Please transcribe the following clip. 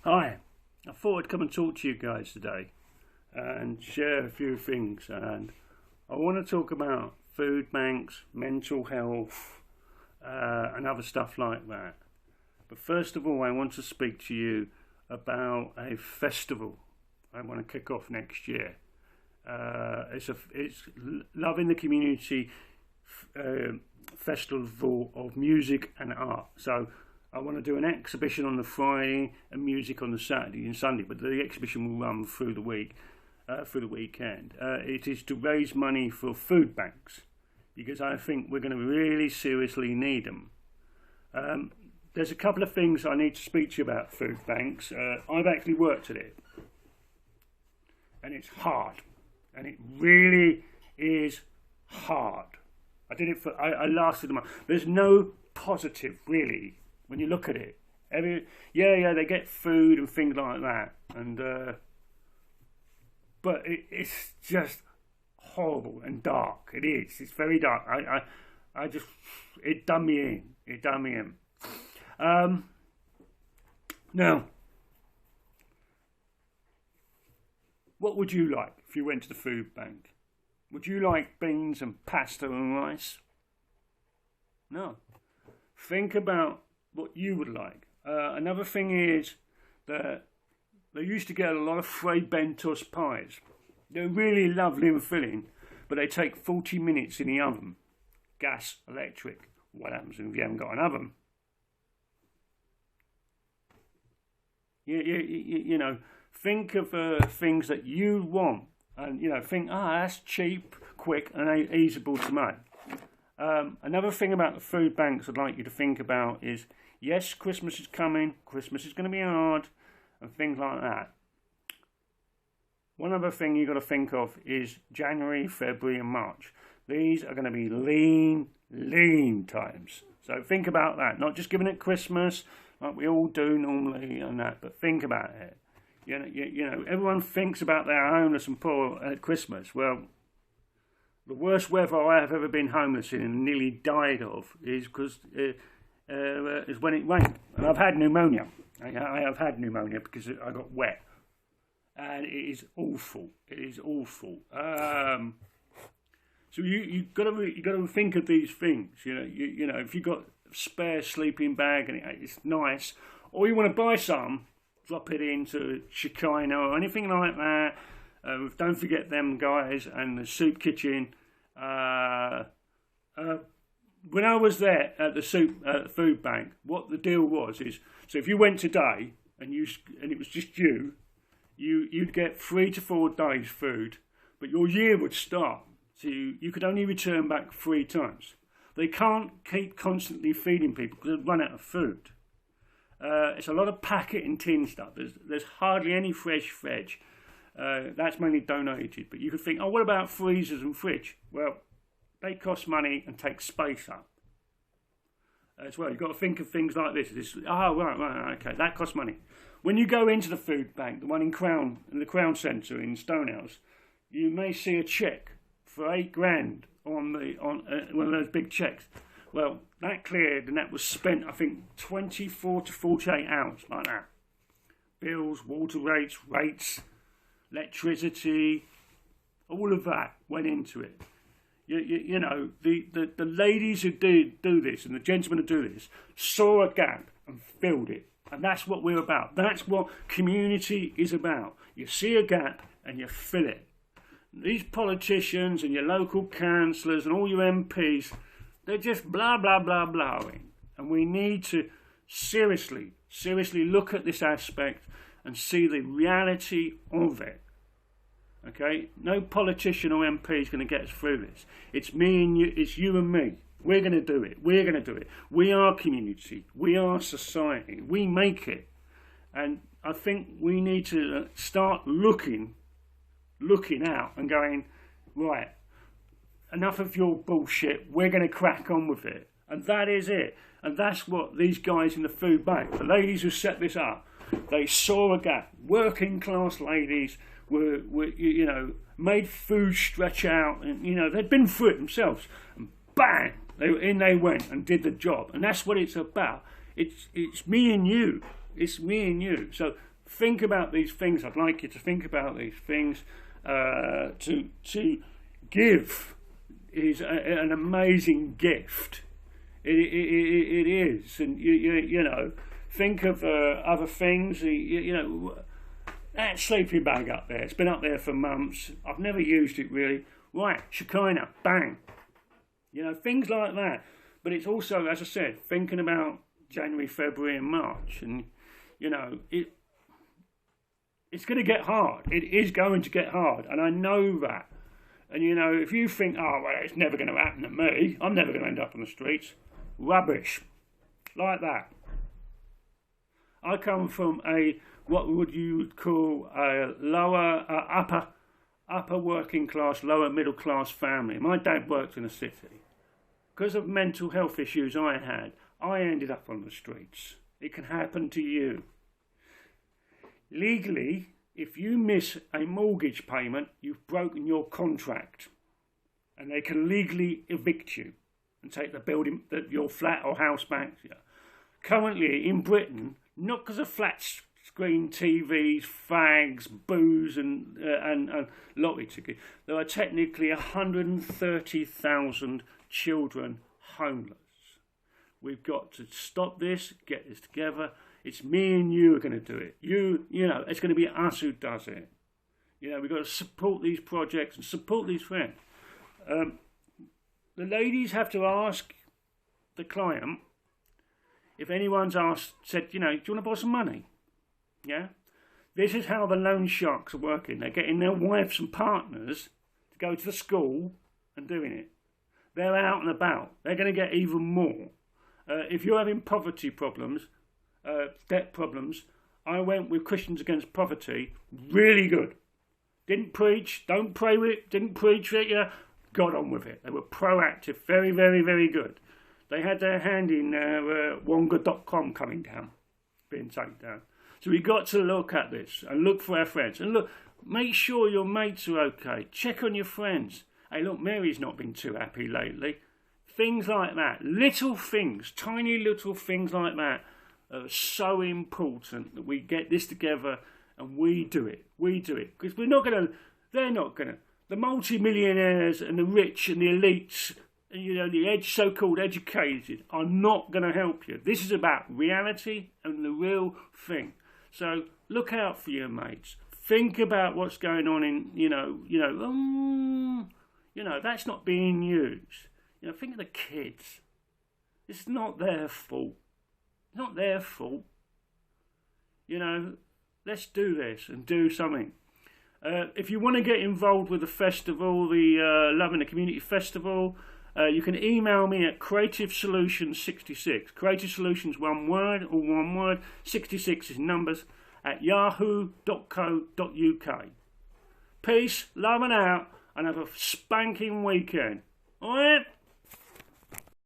Hi, I thought I'd come and talk to you guys today and share a few things. And I want to talk about food banks, mental health, and other stuff like that. But first of all, I want to speak to you about a festival I want to kick off next year. It's Love in the Community Festival of Music and Art. So I want to do an exhibition on the Friday and music on the Saturday and Sunday, but the exhibition will run through the week, through the weekend. It is to raise money for food banks because I think we're going to really seriously need them. There's a couple of things I need to speak to you about food banks. I've actually worked at it, and it's hard, and it really is hard. I did it I lasted a month. There's no positive really when you look at it. They get food and things like that, and but it's just horrible and dark. It is. It's very dark. It done me in. It done me in. Now, what would you like if you went to the food bank? Would you like beans and pasta and rice? No. Think about what you would like. Another thing is that they used to get a lot of Fray Bentos pies. They're really lovely and filling, but they take 40 minutes in the oven. Gas, electric. What happens if you haven't got an oven? You know, think of things that you want, and think, that's cheap, quick, and easable to make. Another thing about the food banks I'd like you to think about is, yes, Christmas is coming, Christmas is going to be hard, and things like that. One other thing you've got to think of is January, February, and March. These are going to be lean times. So think about that. Not just giving it Christmas, like we all do normally and that, but think about it. You know, everyone thinks about their homeless and poor at Christmas. Well, the worst weather I have ever been homeless in and nearly died of is when it rained. And I've had pneumonia. I have had pneumonia because I got wet. And it is awful. It is awful. So you got to think of these things. You know, if you got a spare sleeping bag and it's nice, or you want to buy some, drop it into Shekinah or anything like that. Don't forget them guys and the soup kitchen. When I was there at the food bank, what the deal was is, so if you went today and it was just you'd get 3 to 4 days food, but your year would start. So you could only return back 3 times. They can't keep constantly feeding people because they'll run out of food. It's a lot of packet and tin stuff. There's hardly any fresh veg. That's mainly donated. But you could think, what about freezers and fridge? Well, they cost money and take space up as well. You've got to think of things like this. Right, okay, that costs money. When you go into the food bank, the one in the Crown Centre in Stonehouse, you may see a cheque for £8,000 on one of those big cheques. Well, that cleared and that was spent, I think, 24 to 48 hours, like that. Bills, water rates, electricity, all of that went into it. You know, the ladies who do this and the gentlemen who do this saw a gap and filled it. And that's what we're about. That's what community is about. You see a gap and you fill it. These politicians and your local councillors and all your MPs, they're just blah, blah, blah, blahing. And we need to seriously look at this aspect and see the reality of it. Okay? No politician or MP is going to get us through this. It's me and you, it's you and me. We're going to do it. We're going to do it. We are community. We are society. We make it. And I think we need to start looking out and going, right, enough of your bullshit. We're going to crack on with it. And that is it. And that's what these guys in the food bank, the ladies who set this up, they saw a gap. Working class ladies were made food stretch out, and they'd been through it themselves. And bang, they went and did the job. And that's what it's about. It's me and you. It's me and you. So think about these things. I'd like you to think about these things. To give is an amazing gift. It is, and you know, think of other things. You know, that sleeping bag up there. It's been up there for months. I've never used it really. Right, Shekinah, bang. You know, things like that. But it's also, as I said, thinking about January, February, and March, and you know, it's going to get hard. It is going to get hard, and I know that. And you know, if you think, oh, well, it's never going to happen to me, I'm never going to end up on the streets, rubbish, like that. I come from what would you call a lower, upper working class, lower middle class family. My dad worked in a city. Because of mental health issues I had, I ended up on the streets. It can happen to you. Legally, if you miss a mortgage payment, you've broken your contract, and they can legally evict you and take the building, your flat or house back. Currently in Britain, not because of flat screen TVs, fags, booze, and lottery tickets, there are technically 130,000 children homeless. We've got to stop this, get this together. It's me and you are going to do it. You know, it's going to be us who does it. You know, we've got to support these projects and support these friends. The ladies have to ask the client, if anyone's said, you know, do you want to borrow some money? Yeah? This is how the loan sharks are working. They're getting their wives and partners to go to the school and doing it. They're out and about. They're going to get even more. If you're having poverty problems, debt problems, I went with Christians Against Poverty. Really good. Didn't preach, don't pray with it, didn't preach it, yeah. Got on with it. They were proactive, very, very, very good. They had their hand in Wonga.com coming down, being taken down. So we got to look at this and look for our friends. And look, make sure your mates are okay. Check on your friends. Hey, look, Mary's not been too happy lately. Things like that. Little things, tiny little things like that are so important that we get this together and we do it. We do it. Because they're not going to. The multi-millionaires and the rich and the elites, you know, the so-called educated are not going to help you. This is about reality and the real thing. So look out for your mates. Think about what's going on in, you know, that's not being used. You know, think of the kids. It's not their fault. Not their fault. You know, let's do this and do something. If you want to get involved with the festival, the Love in the Community Festival, you can email me at creativesolutions66. Creative Solutions, one word, 66 is numbers, at yahoo.co.uk. Peace, love and out, and have a spanking weekend. Alright?